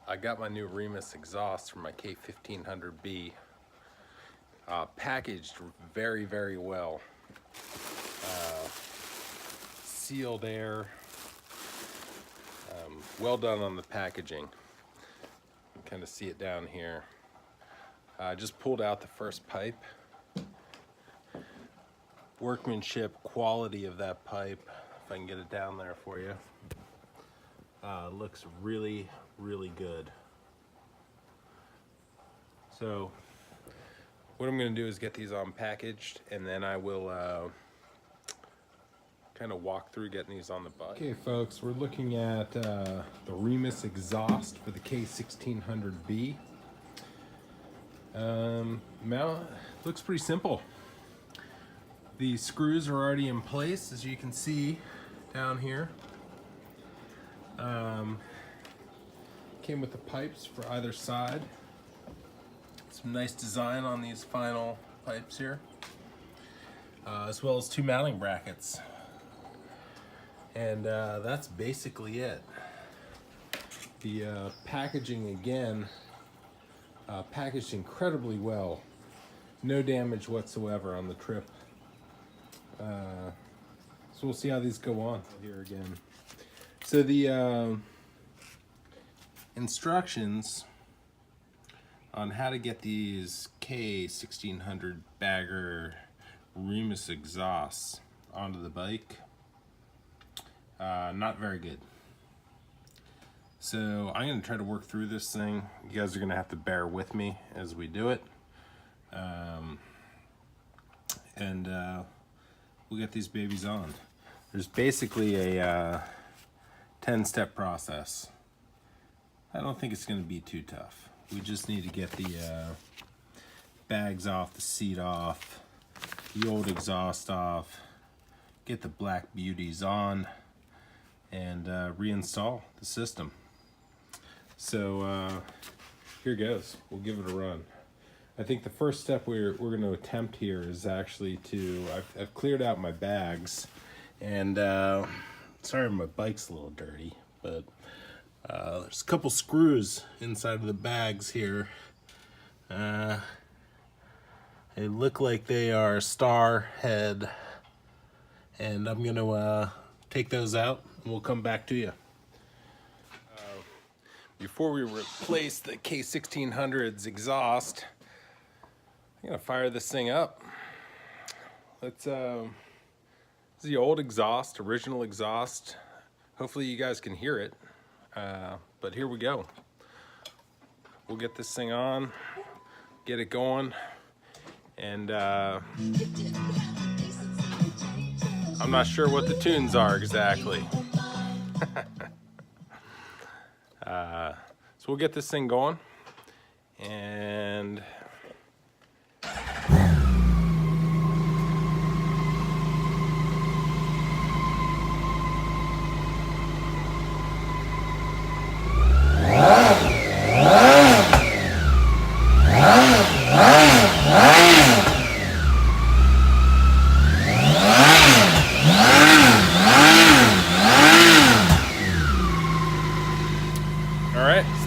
I got my new Remus exhaust from my K1600B, packaged very, very well. Sealed air, well done on the packaging. You can kind of see it down here. I just pulled out the first pipe. Workmanship, quality of that pipe, if I can get it down there for you, looks really, really good. So what I'm going to do is get these unpackaged, and then I will kind of walk through getting these on the bike. Okay folks, we're looking at the Remus exhaust for the K1600B. Now, looks pretty simple. The screws are already in place, as you can see down here. Came with the pipes for either side. Some nice design on these final pipes here, as well as two mounting brackets. And that's basically it. The packaging, again, packaged incredibly well. No damage whatsoever on the trip. So we'll see how these go on here again. So the instructions on how to get these K1600 bagger Remus exhausts onto the bike, not very good. So I'm going to try to work through this thing. You guys are going to have to bear with me as we do it. We'll get these babies on. There's basically a 10-step process. I don't think it's going to be too tough. We just need to get the bags off, the seat off, the old exhaust off, get the black beauties on, and reinstall the system. So here goes. We'll give it a run. I think the first step we're going to attempt here is actually to, I've cleared out my bags, and sorry my bike's a little dirty, but there's a couple screws inside of the bags here. They look like they are star head, and I'm going to take those out and we'll come back to you. Before we replace the K1600's exhaust, I'm gonna fire this thing up. Let's this is the old exhaust, original exhaust. Hopefully you guys can hear it, but here we go. We'll get this thing on, get it going, and I'm not sure what the tunes are exactly. So we'll get this thing going, and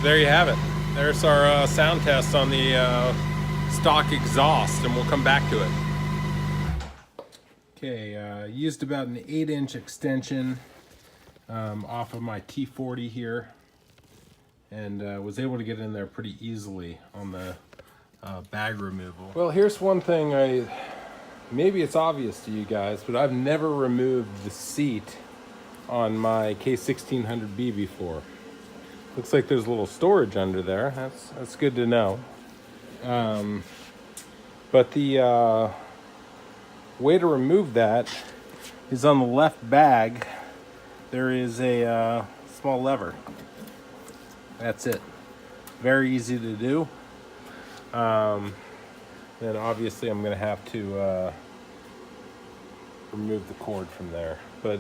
there you have it. There's our sound test on the stock exhaust, and we'll come back to it. Okay, used about an 8-inch extension off of my T40 here, and was able to get in there pretty easily on the bag removal. Well, here's one thing, maybe it's obvious to you guys, but I've never removed the seat on my K1600B before. Looks like there's a little storage under there. That's good to know. But the way to remove that is on the left bag. There is a small lever. That's it. Very easy to do. Then obviously I'm going to have to remove the cord from there. But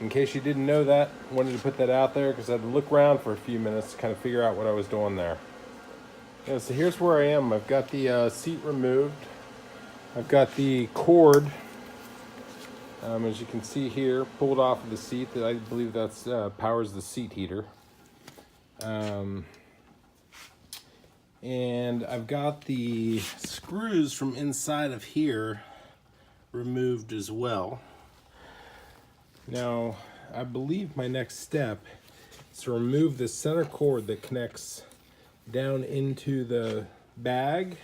in case you didn't know that, I wanted to put that out there because I had to look around for a few minutes to kind of figure out what I was doing there. Yeah, so here's where I am. I've got the seat removed. I've got the cord, as you can see here, pulled off of the seat. That I believe that's powers the seat heater. And I've got the screws from inside of here removed as well. Now, I believe my next step is to remove the center cord that connects down into the bag,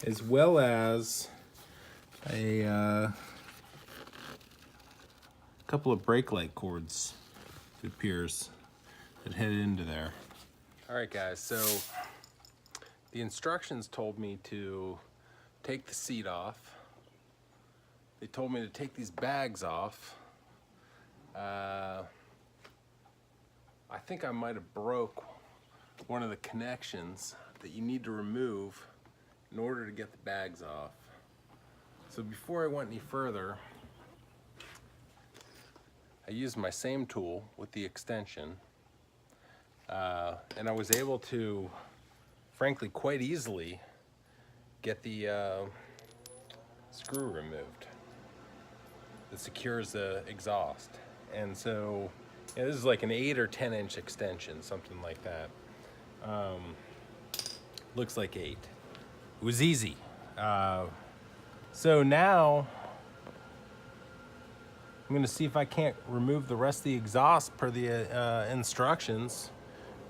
as well as a couple of brake light cords, it appears, that head into there. All right, guys, so the instructions told me to take the seat off. They told me to take these bags off. I think I might have broke one of the connections that you need to remove in order to get the bags off. So before I went any further, I used my same tool with the extension, and I was able to, frankly, quite easily get the screw removed that secures the exhaust. And so, yeah, this is like an 8 or 10 inch extension, something like that. Looks like 8. It was easy. So now I'm gonna see if I can't remove the rest of the exhaust per the instructions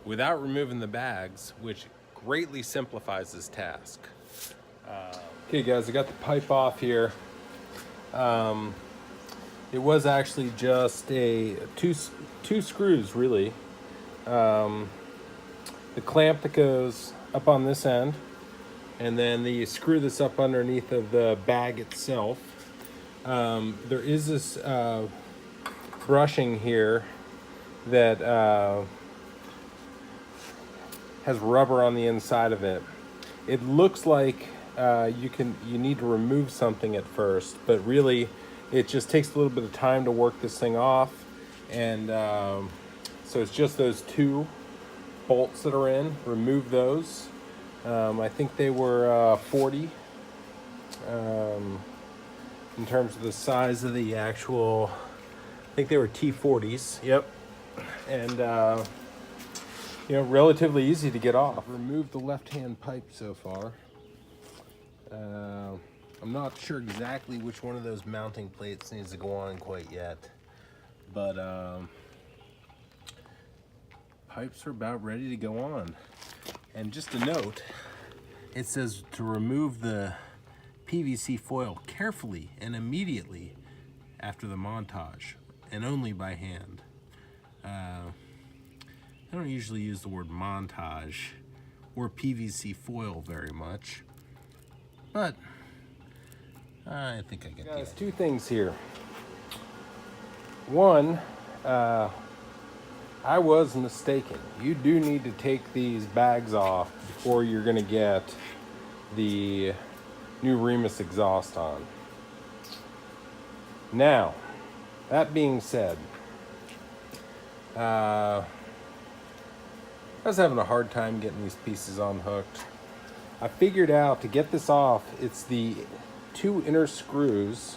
without removing the bags, which greatly simplifies this task. Okay guys, I got the pipe off here. It was actually just two screws really. The clamp that goes up on this end, and then the screw that's up underneath of the bag itself. There is this brushing here that has rubber on the inside of it. It looks like you need to remove something at first, but really it just takes a little bit of time to work this thing off. And so it's just those two bolts that are in. Remove those. I think they were 40 in terms of the size of the actual, I think they were T40s. Yep. And relatively easy to get off. I've removed the left-hand pipe so far. I'm not sure exactly which one of those mounting plates needs to go on quite yet, but pipes are about ready to go on. And just a note, it says to remove the PVC foil carefully and immediately after the montage, and only by hand. I don't usually use the word montage or PVC foil very much, but I think I get the idea. There's two things here. One, I was mistaken. You do need to take these bags off before you're gonna get the new Remus exhaust on. Now, that being said, I was having a hard time getting these pieces unhooked. I figured out to get this off, it's the two inner screws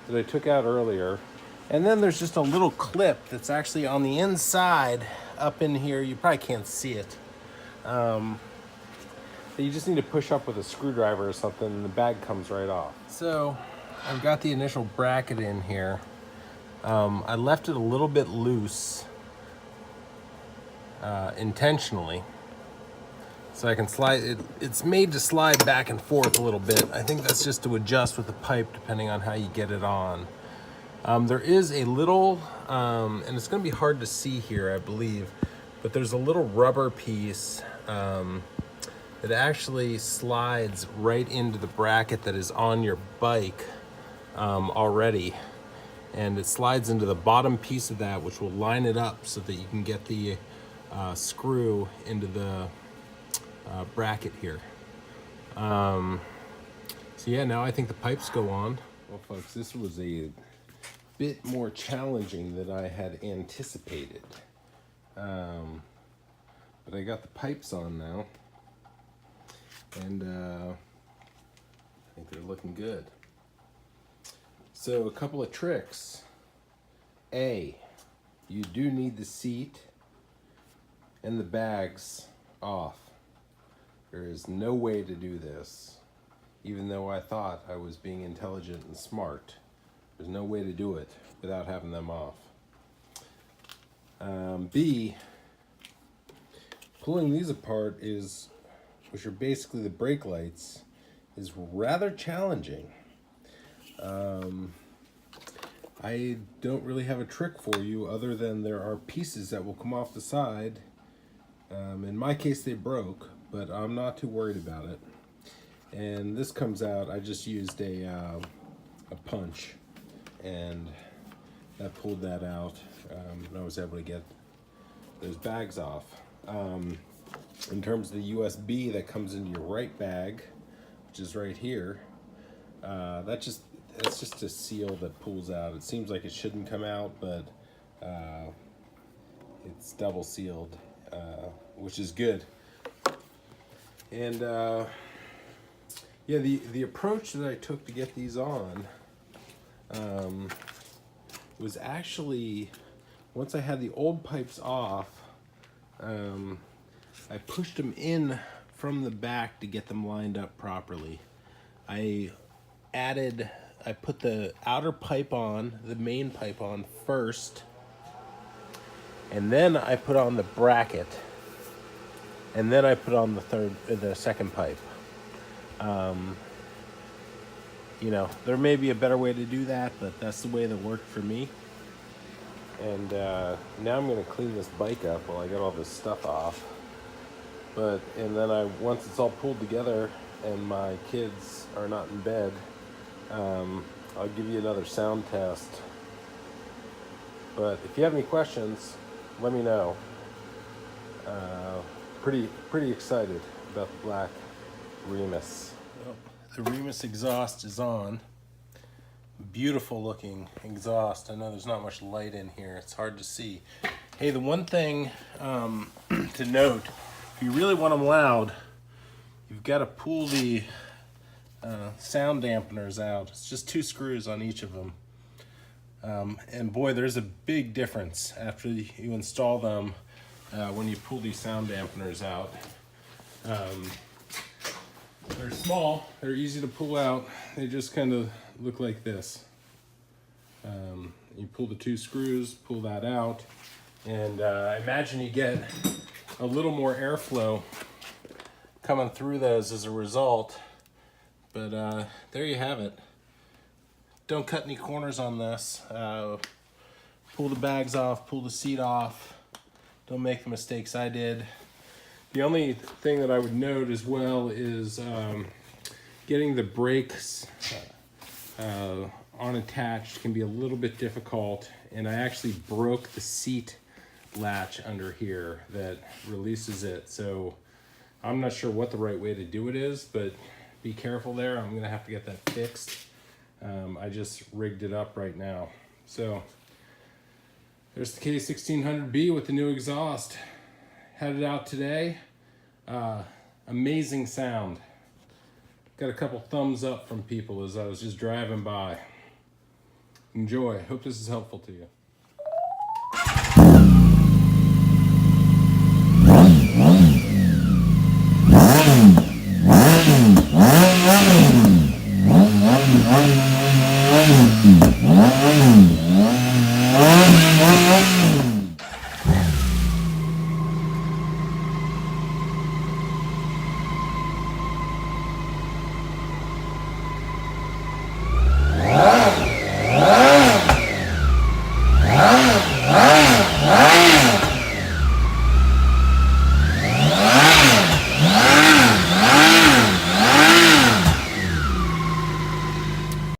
that I took out earlier. And then there's just a little clip that's actually on the inside up in here. You probably can't see it. That you just need to push up with a screwdriver or something and the bag comes right off. So I've got the initial bracket in here. I left it a little bit loose intentionally, so I can slide it. It's made to slide back and forth a little bit. I think that's just to adjust with the pipe depending on how you get it on. There is a little, and it's going to be hard to see here, I believe, but there's a little rubber piece that actually slides right into the bracket that is on your bike already. And it slides into the bottom piece of that, which will line it up so that you can get the screw into the bracket here. So yeah, now I think the pipes go on. Well folks, this was a bit more challenging than I had anticipated. But I got the pipes on now, and I think they're looking good. So a couple of tricks. A, you do need the seat and the bags off. There is no way to do this, even though I thought I was being intelligent and smart. There's no way to do it without having them off. B, pulling these apart which are basically the brake lights, is rather challenging. I don't really have a trick for you other than there are pieces that will come off the side. In my case they broke, but I'm not too worried about it. And this comes out, I just used a punch, and that pulled that out. And I was able to get those bags off. In terms of the USB that comes into your right bag, which is right here, it's just a seal that pulls out. It seems like it shouldn't come out, but it's double sealed, which is good. And yeah, the approach that I took to get these on was actually, once I had the old pipes off, I pushed them in from the back to get them lined up properly. I put the outer pipe on, the main pipe on first, and then I put on the bracket, and then I put on the second pipe. You know, there may be a better way to do that, but that's the way that worked for me. And now I'm gonna clean this bike up while I get all this stuff off. And then once it's all pulled together and my kids are not in bed, I'll give you another sound test. But if you have any questions, let me know. Pretty excited about the black Remus. Well, the Remus exhaust is on. Beautiful looking exhaust. I know there's not much light in here. It's hard to see. Hey, the one thing to note, if you really want them loud, you've got to pull the sound dampeners out. It's just 2 screws on each of them. And boy, there's a big difference after you install them when you pull these sound dampeners out. They're small, they're easy to pull out. They just kind of look like this. You pull the 2 screws, pull that out, and I imagine you get a little more airflow coming through those as a result. But there you have it. Don't cut any corners on this. Pull the bags off, pull the seat off. Don't make the mistakes I did. The only thing that I would note as well is getting the brakes unattached can be a little bit difficult, and I actually broke the seat latch under here that releases it, so I'm not sure what the right way to do it is, but be careful there. I'm gonna have to get that fixed. I just rigged it up right now. So there's the K1600B with the new exhaust. Had it out today. Amazing sound. Got a couple thumbs up from people as I was just driving by. Enjoy. Hope this is helpful to you.